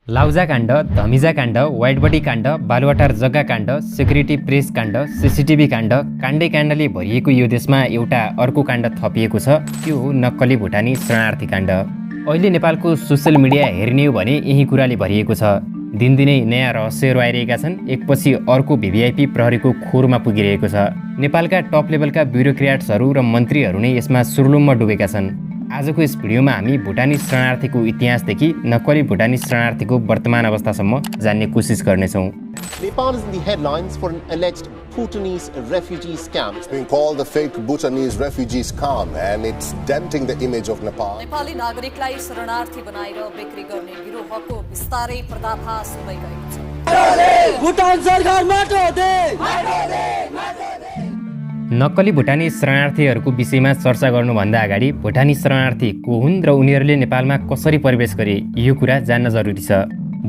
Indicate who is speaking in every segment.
Speaker 1: लाउजा काण्ड, धमिजा काण्ड, वाइटबडी काण्ड, बालुवाटार जग्गा काण्ड, सेक्युरिटी प्रेस काण्ड, सीसीटीभी काण्ड, काण्डले भरिएको यो देशमा एउटा अर्को काण्ड थपिएको छ। त्यो हो नक्कली भुटानी शरणार्थी काण्ड। अहिले नेपालको सोसियल मिडिया हेर्ने हो भने यही कुराले भरिएको छ। दिनदिनै नयाँ रहस्यहरू आइरहेका छन्। एकपछि अर्को भिभिआइपी प्रहरीको खोरमा पुगिरहेको छ। नेपालका टप लेभलका ब्युरोक्र्याट्सहरू र मन्त्रीहरू नै यसमा सुर्लुम्म डुबेका छन्। आजको यस भिडियोमा हामी भुटानी शरणार्थीको इतिहासदेखि नक्कली भुटानी शरणार्थीको वर्तमान अवस्थासम्म जान्ने कोसिस गर्नेछौँ।
Speaker 2: Nepal is in the headlines for an alleged Bhutanese refugee scam.
Speaker 3: It's being called the fake Bhutanese refugee scam and it's denting the image of Nepal.
Speaker 4: Nepali नागरिकलाई शरणार्थी बनाएर बिक्री गर्ने गिरोहको विस्तारै पर्दाफास हुँदै गएको छ।
Speaker 5: भुटान सरकार माटो दे।
Speaker 1: नक्कली भुटानी शरणार्थीहरूको विषयमा चर्चा गर्नुभन्दा अगाडि भुटानी शरणार्थी को हुन् र उनीहरूले नेपालमा कसरी प्रवेश गरे यो कुरा जान्न जरुरी छ।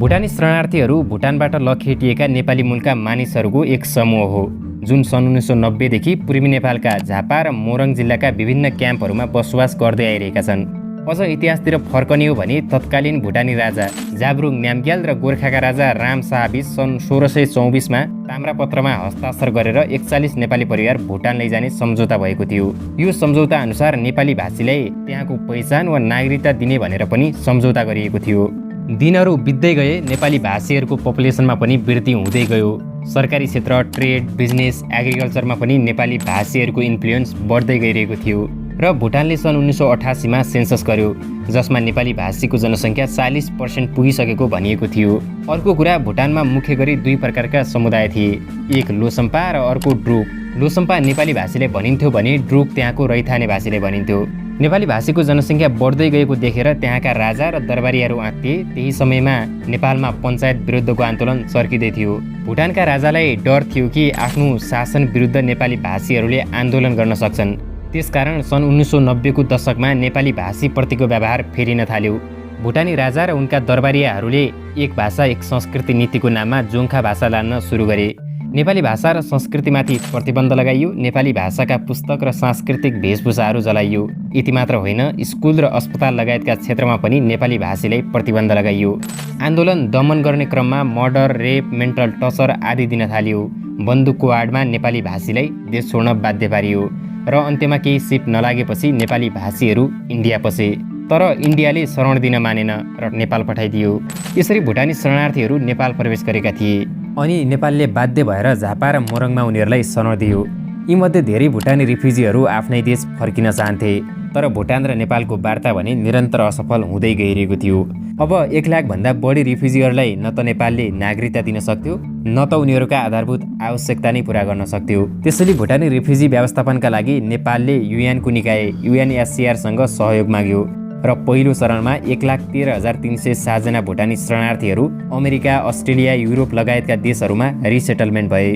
Speaker 1: भुटानी शरणार्थीहरू भुटानबाट लखेटिएका नेपाली मूलका मानिसहरूको एक समूह हो जुन सन् 1990 देखि पूर्वी नेपालका झापा र मोरङ जिल्लाका विभिन्न क्याम्पहरूमा बसोबास गर्दै आइरहेका छन्। अझ इतिहासतिर फर्कने हो भने तत्कालीन भुटानी राजा जाब्रुङ न्याम्ग्याल र गोर्खाका राजा राम शाहबीच सन् 1624 मा ताम्रापत्रमा हस्ताक्षर गरेर 41 नेपाली परिवार भुटान लैजाने सम्झौता भएको थियो। यो सम्झौता अनुसार नेपाली भाषीलाई त्यहाँको पहिचान वा नागरिकता दिने भनेर पनि सम्झौता गरिएको थियो। दिनहरू बित्दै गए, नेपाली भाषीहरूको पपुलेसनमा पनि वृद्धि हुँदै गयो। सरकारी क्षेत्र, ट्रेड, बिजनेस, एग्रिकल्चरमा पनि नेपाली भाषीहरूको इन्फ्लुएन्स बढ्दै गइरहेको थियो र भुटानले सन् 1988 मा सेन्सस गर्यो जसमा नेपाली भाषीको जनसङ्ख्या 40% पुगिसकेको भनिएको थियो। अर्को कुरा, भुटानमा मुख्य गरी दुई प्रकारका समुदाय थिए, एक लोसम्पा र अर्को ड्रुक। लोसम्पा नेपाली भाषीले भनिन्थ्यो भने ड्रुक त्यहाँको रैथाने भाषीले भनिन्थ्यो। नेपाली भाषीको जनसङ्ख्या बढ्दै गएको देखेर त्यहाँका राजा र दरबारीहरू आत्तिए। त्यही समयमा नेपालमा पञ्चायत विरुद्धको आन्दोलन चर्किँदै थियो। भुटानका राजालाई डर थियो कि आफ्नो शासन विरुद्ध नेपाली भाषीहरूले आन्दोलन गर्न सक्छन्। त्यसकारण सन् 1990 को दशकमा नेपाली भाषीप्रतिको व्यवहार फेरिन थाल्यो। भुटानी राजा र उनका दरबारियाहरूले एक भाषा एक संस्कृति नीतिको नाममा जोङ्खा भाषा लान्न सुरु गरे। नेपाली भाषा र संस्कृतिमाथि प्रतिबन्ध लगाइयो। नेपाली भाषाका पुस्तक र सांस्कृतिक वेशभूषाहरू जलाइयो। यति मात्र होइन, स्कुल र अस्पताल लगायतका क्षेत्रमा पनि नेपाली भाषीलाई प्रतिबन्ध लगाइयो। आन्दोलन दमन गर्ने क्रममा मर्डर, रेप, मेन्टल टर्चर आदि दिन थालियो। बन्दुकको आडमा नेपाली भाषीलाई देश छोड्न बाध्य पारियो र अन्त्यमा केही सिप नलागेपछि नेपाली भाषीहरू इन्डिया पसे। तर इन्डियाले शरण दिन मानेन र नेपाल पठाइदियो। यसरी भुटानी शरणार्थीहरू नेपाल प्रवेश गरेका थिए अनि नेपालले बाध्य भएर झापा र मोरङमा उनीहरूलाई शरण दियो। यीमध्ये धेरै भुटानी रिफ्युजीहरू आफ्नै देश फर्किन चाहन्थे, तर भुटान र नेपालको वार्ता भने निरन्तर असफल हुँदै गइरहेको थियो। अब 1 लाख भन्दा बढी रिफ्युजीहरूलाई न त नेपालले नागरिकता दिन सक्थ्यो न त उनीहरूका आधारभूत आवश्यकता नै पूरा गर्न सक्थ्यो। त्यसैले भुटानी रिफ्युजी व्यवस्थापनका लागि नेपालले युएनको निकाय UNHCR सँग सहयोग माग्यो र पहिलो चरणमा 1,13,307 जना भुटानी शरणार्थीहरू अमेरिका, अस्ट्रेलिया, युरोप लगायतका देशहरूमा रिसेटलमेन्ट भए।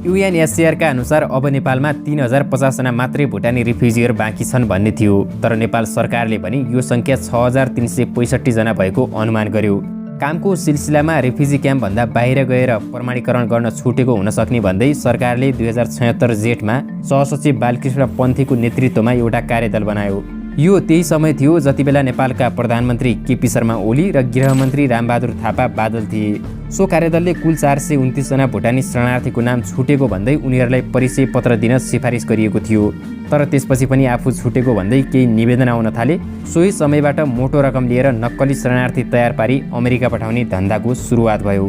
Speaker 1: UNHCR का अनुसार अब नेपालमा 3,050 जना मात्रै भुटानी रिफ्युजीहरू बाँकी छन् भन्ने थियो, तर नेपाल सरकारले पनि यो सङ्ख्या 6,365 जना भएको अनुमान गर्यो। कामको सिलसिलामा रिफ्युजी क्याम्पभन्दा बाहिर गएर प्रमाणीकरण गर्न छुटेको हुन सक्ने भन्दै सरकारले 2076 जेठमा सहसचिव बालकृष्ण पन्थीको नेतृत्वमा एउटा कार्यदल बनायो। यो त्यही समय थियो जति बेला नेपालका प्रधानमन्त्री केपी शर्मा ओली र गृहमन्त्री रामबहादुर थापा बादल थिए। सो कार्यदलले कुल 429 जना भुटानी शरणार्थीको नाम छुटेको भन्दै उनीहरूलाई परिचय पत्र दिन सिफारिस गरिएको थियो। तर त्यसपछि पनि आफू छुटेको भन्दै केही निवेदन आउन थाले। सोही समयबाट मोटो रकम लिएर नक्कली शरणार्थी तयार पारी अमेरिका पठाउने धन्दाको सुरुवात भयो।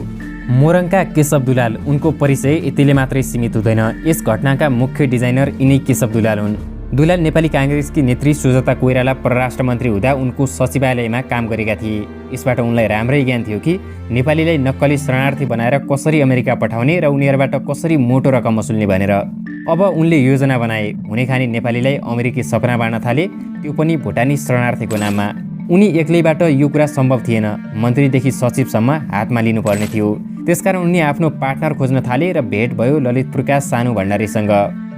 Speaker 1: मोरङका केशव दुलाल, उनको परिचय यतिले मात्रै सीमित हुँदैन। यस घटनाका मुख्य डिजाइनर यिनै केशव दुलाल हुन्। दुलाल नेपाली काङ्ग्रेसकी नेत्री सुजाता कोइराला परराष्ट्र मन्त्री हुँदा उनको सचिवालयमा काम गरेका थिए। यसबाट उनलाई राम्रै ज्ञान थियो कि नेपालीलाई नक्कली शरणार्थी बनाएर कसरी अमेरिका पठाउने र उनीहरूबाट कसरी मोटो रकम वसुल्ने भनेर। अब उनले योजना बनाए। हुने खाने नेपालीलाई अमेरिकी सपना बाँड्न थाले, त्यो पनि भुटानी शरणार्थीको नाममा। उनी एक्लैबाट यो कुरा सम्भव थिएन। मन्त्रीदेखि सचिवसम्म हातमा लिनुपर्ने थियो। त्यसकारण उनी आफ्नो पार्टनर खोज्न थाले र भेट भयो ललितपुरका सानु भण्डारीसँग।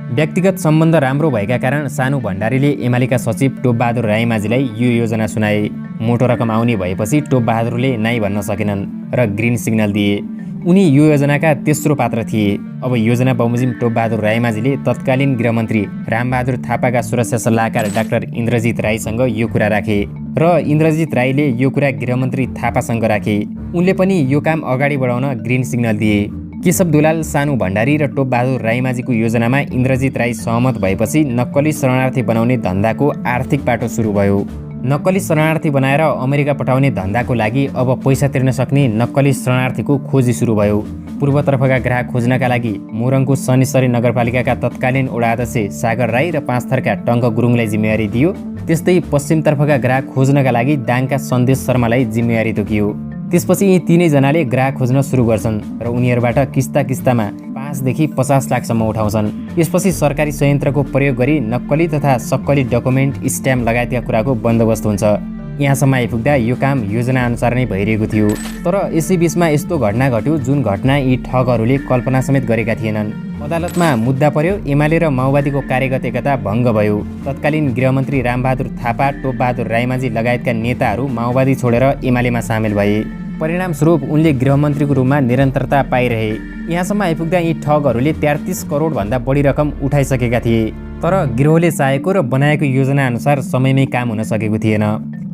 Speaker 1: व्यक्तिगत सम्बन्ध राम्रो भएका कारण सानु भण्डारीले एमालेका सचिव टोपबहादुर राईमाझीलाई यो योजना सुनाए। मोटो रकम आउने भएपछि टोपबहादुरले नाइ भन्न सकेनन् र ग्रिन सिग्नल दिए। उनी यो योजनाका तेस्रो पात्र थिए। अब योजना बमोजिम टोपबहादुर राईमाझीले तत्कालीन गृहमन्त्री रामबहादुर थापाका सुरक्षा सल्लाहकार डाक्टर इन्द्रजित राईसँग यो कुरा राखे र इन्द्रजित राईले यो कुरा गृहमन्त्री थापासँग राखे। उनले पनि यो काम अगाडि बढाउन ग्रिन सिग्नल दिए। केशव दुलाल, सानु भण्डारी र टोपबहादुर राईमाझीको योजनामा इन्द्रजित राई सहमत भएपछि नक्कली शरणार्थी बनाउने धन्दाको आर्थिक पाटो सुरु भयो। नक्कली शरणार्थी बनाएर अमेरिका पठाउने धन्दाको लागि अब पैसा तिर्न सक्ने नक्कली शरणार्थीको खोजी सुरु भयो। पूर्वतर्फका ग्राहक खोज्नका लागि मोरङको शनिश्चरी नगरपालिकाका तत्कालीन वडा अध्यक्ष सागर राई र पाँचथरका टङ्क गुरुङलाई जिम्मेवारी दियो। त्यस्तै पश्चिमतर्फका ग्राहक खोज्नका लागि दाङका सन्देश शर्मालाई जिम्मेवारी तोकियो। त्यसपछि यी तीनैजनाले ग्राहक खोज्न सुरु गर्छन् र उनीहरूबाट किस्ता किस्तामा 5 देखि 50 लाखसम्म उठाउँछन्। यसपछि सरकारी संयन्त्रको प्रयोग गरी नक्कली तथा सक्कली डकुमेन्ट, स्ट्याम्प लगायतका कुराको बन्दोबस्त हुन्छ। यहाँसम्म आइपुग्दा यो काम योजना अनुसार नै भइरहेको थियो। तर यसै बीचमा यस्तो घटना घट्यो जुन घटना यी ठगहरूले कल्पना समेत गरेका थिएनन्। अदालतमा मुद्दा पर्यो। एमाले र माओवादीको कार्यगत एकता भङ्ग भयो। तत्कालीन गृहमन्त्री रामबहादुर थापा, टोपबहादुर राईमाझी लगायतका नेताहरू माओवादी छोडेर एमालेमा सामेल भए। परिणामस्वरूप उनले गृहमन्त्रीको रूपमा निरन्तरता पाइरहे। यहाँसम्म आइपुग्दा यी ठगहरूले 33 करोडभन्दा बढी रकम उठाइसकेका थिए। तर गिरोहले चाहेको र बनाएको योजना अनुसार समयमै काम हुन सकेको थिएन।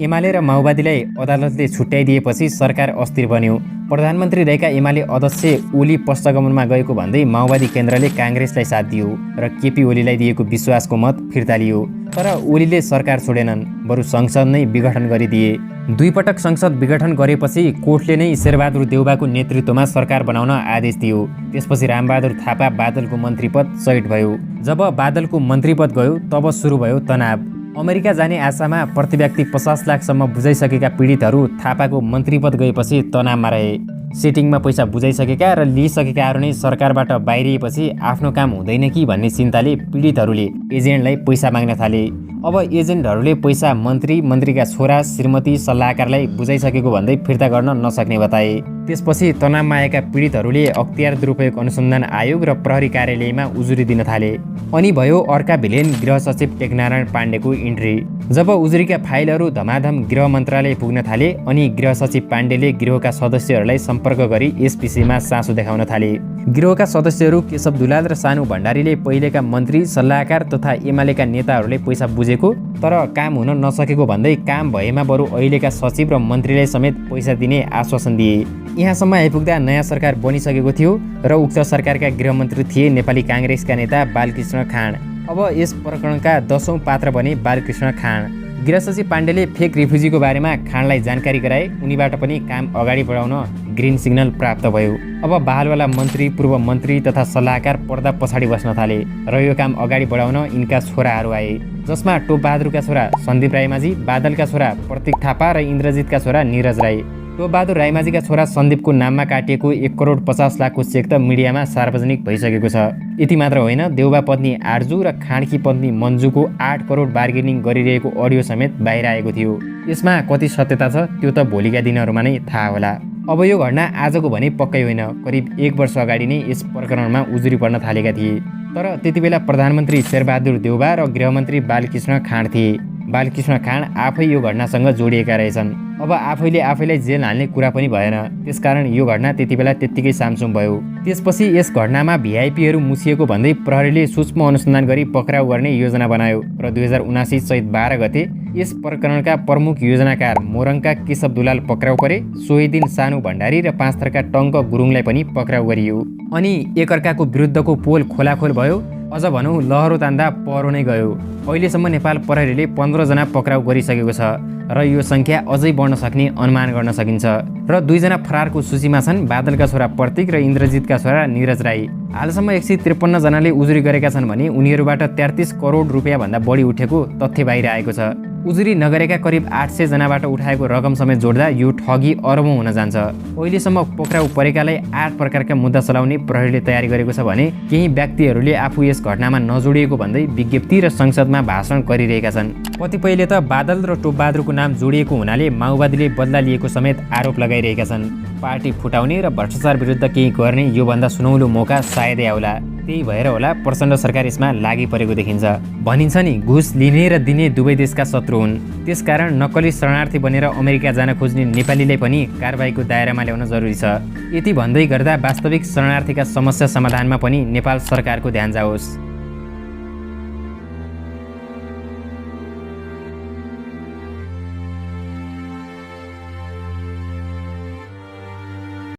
Speaker 1: एमाले र माओवादीलाई अदालतले छुट्याइदिएपछि सरकार अस्थिर बन्यो। प्रधानमन्त्री रहेका एमाले अध्यक्ष ओली पश्चगमनमा गएको भन्दै माओवादी केन्द्रले काङ्ग्रेसलाई साथ दियो र केपी ओलीलाई दिएको विश्वासको मत फिर्ता लियो। तर ओलीले सरकार छोडेनन्, बरु संसद नै विघटन गरिदिए। 2 पटक संसद विघटन गरेपछि कोर्टले नै शेरबहादुर देउवाको नेतृत्वमा सरकार बनाउन आदेश दियो। त्यसपछि रामबहादुर थापा बादलको मन्त्रीपद सहित भयो। जब बादलको मन्त्रीपद गयो तब सुरु भयो तनाव। अमेरिका जाने आशामा प्रति व्यक्ति 50 लाखसम्म बुझाइसकेका पीडितहरू थापाको मन्त्रीपद गएपछि तनावमा रहे। सेटिङमा पैसा बुझाइसकेका र लिइसकेकाहरू नै सरकारबाट बाहिरिएपछि आफ्नो काम हुँदैन कि भन्ने चिन्ताले पीडितहरूले एजेन्टलाई पैसा माग्न थाले। अब एजेन्टहरूले पैसा मन्त्रीका छोरा, श्रीमती, सल्लाहकारलाई बुझाइसकेको भन्दै फिर्ता गर्न नसक्ने बताए। त्यसपछि तनावमा आएका पीडितहरूले अख्तियार दुरुपयोग अनुसन्धान आयोग र प्रहरी कार्यालयमा उजुरी दिन थाले। अनि भयो अर्का भिलेन गृह सचिव टेकनारायण पाण्डेको इन्ट्री। जब उजुरीका फाइलहरू धमाधम गृह मन्त्रालय पुग्न थाले अनि गृह सचिव पाण्डेले गृहका सदस्यहरूलाई सम्पर्क गरी यस विषयमा चासो देखाउन थाले। गृहका सदस्यहरू केशव दुलाल र सानु भण्डारीले पहिलेका मन्त्री, सल्लाहकार तथा एमालेका नेताहरूले पैसा बुझेको तर काम हुन नसकेको भन्दै काम भएमा बरु अहिलेका सचिव र मन्त्रीलाई समेत पैसा दिने आश्वासन दिए। यहाँसम्म आइपुग्दा नयाँ सरकार बनिसकेको थियो र उक्त सरकारका गृहमन्त्री थिए नेपाली काङ्ग्रेसका नेता बालकृष्ण खाँड। अब यस प्रकरणका 10औं पात्र बने बालकृष्ण खाँड। गृह सचिव पाण्डेले फेक रिफ्युजीको बारेमा खाँडलाई जानकारी गराए। उनीबाट पनि काम अगाडि बढाउन ग्रिन सिग्नल प्राप्त भयो। अब बहालवाला मन्त्री, पूर्व मन्त्री तथा सल्लाहकार पर्दा पछाडि बस्न थाले र यो काम अगाडि बढाउन यिनका छोराहरू आए, जसमा टोपबहादुरका छोरा सन्दीप राईमाझी, बादलका छोरा प्रतीक थापा र इन्द्रजितका छोरा निरज राई। टोपबहादुर राईमाझीका छोरा सन्दीपको नाममा काटिएको 1 करोड 50 लाखको चेक त मिडियामा सार्वजनिक भइसकेको छ। यति मात्र होइन, देउबा पत्नी आर्जु र खाँडकी पत्नी मन्जुको 8 करोड बार्गेनिङ गरिरहेको अडियो समेत बाहिर आएको थियो। यसमा कति सत्यता छ त्यो त भोलिका दिनहरूमा नै थाहा होला। अब यो घटना आजको भने पक्कै होइन। करिब 1 वर्ष अगाडि नै यस प्रकरणमा उजुरी पर्न थालेका थिए। तर त्यतिबेला प्रधानमन्त्री शेरबहादुर देउवा र गृहमन्त्री बालकृष्ण खाँड थिए। बालकृष्ण खाँड आफै यो घटनासँग जोडिएका रहेछन्। अब आफैले आफैलाई जेल हाल्ने कुरा पनि भएन। त्यसकारण यो घटना त्यतिबेला त्यत्तिकै सामसुम भयो। त्यसपछि यस घटनामा भिआइपीहरू मुछिएको भन्दै प्रहरीले सूक्ष्म अनुसन्धान गरी पक्राउ गर्ने योजना बनायो र 2079 चैत 12 गते यस प्रकरणका प्रमुख योजनाकार मोरङका केशव दुलाल पक्राउ परे। सोही दिन सानु भण्डारी र पाँचथरका टङ्क गुरुङलाई पनि पक्राउ गरियो। अनि एकअर्काको विरुद्धको पोल खोलाखोल भयो। अझ भनौँ लहरो तान्दा पहरो नै गयो। अहिलेसम्म नेपाल प्रहरीले 15 जना पक्राउ गरिसकेको छ र यो सङ्ख्या अझै बढ्न सक्ने अनुमान गर्न सकिन्छ। र 2 जना फरारको सूचीमा छन् बादलका छोरा प्रतीक र इन्द्रजितका छोरा निरज राई। हालसम्म 153 जनाले उजुरी गरेका छन् भने उनीहरूबाट 33 करोड रुपियाँ भन्दा बढी उठेको तथ्य बाहिर आएको छ। उजुरी नगरेका करिब 800 जनाबाट उठाएको रकम समेत जोड्दा यो ठगी अरबौं हुन जान्छ। अहिलेसम्म पक्राउ परेकालाई 8 प्रकारका मुद्दा चलाउने प्रहरीले तयारी गरेको छ भने केही व्यक्तिहरूले आफू यस घटनामा नजोडिएको भन्दै विज्ञप्ति र संसदमा भाषण गरिरहेका छन्। कतिपयले त बादल र टोपबहादुरको नाम जोडिएको हुनाले माओवादीले बदला लिएको समेत आरोप लगाइरहेका छन्। पार्टी फुटाउने र भ्रष्टाचार विरुद्ध केही गर्ने योभन्दा सुनौलो मौका सायदै आउला। त्यही भएर होला प्रचण्ड सरकार यसमा लागि परेको देखिन्छ। भनिन्छ नि घुस लिने र दिने दुवै देशका शत्रु हुन्। त्यसकारण नक्कली शरणार्थी बनेर अमेरिका जान खोज्ने नेपालीलाई पनि कारबाहीको दायरामा ल्याउन जरुरी छ। यति भन्दै गर्दा वास्तविक शरणार्थीका समस्या समाधानमा पनि नेपाल सरकारको ध्यान जाओस्।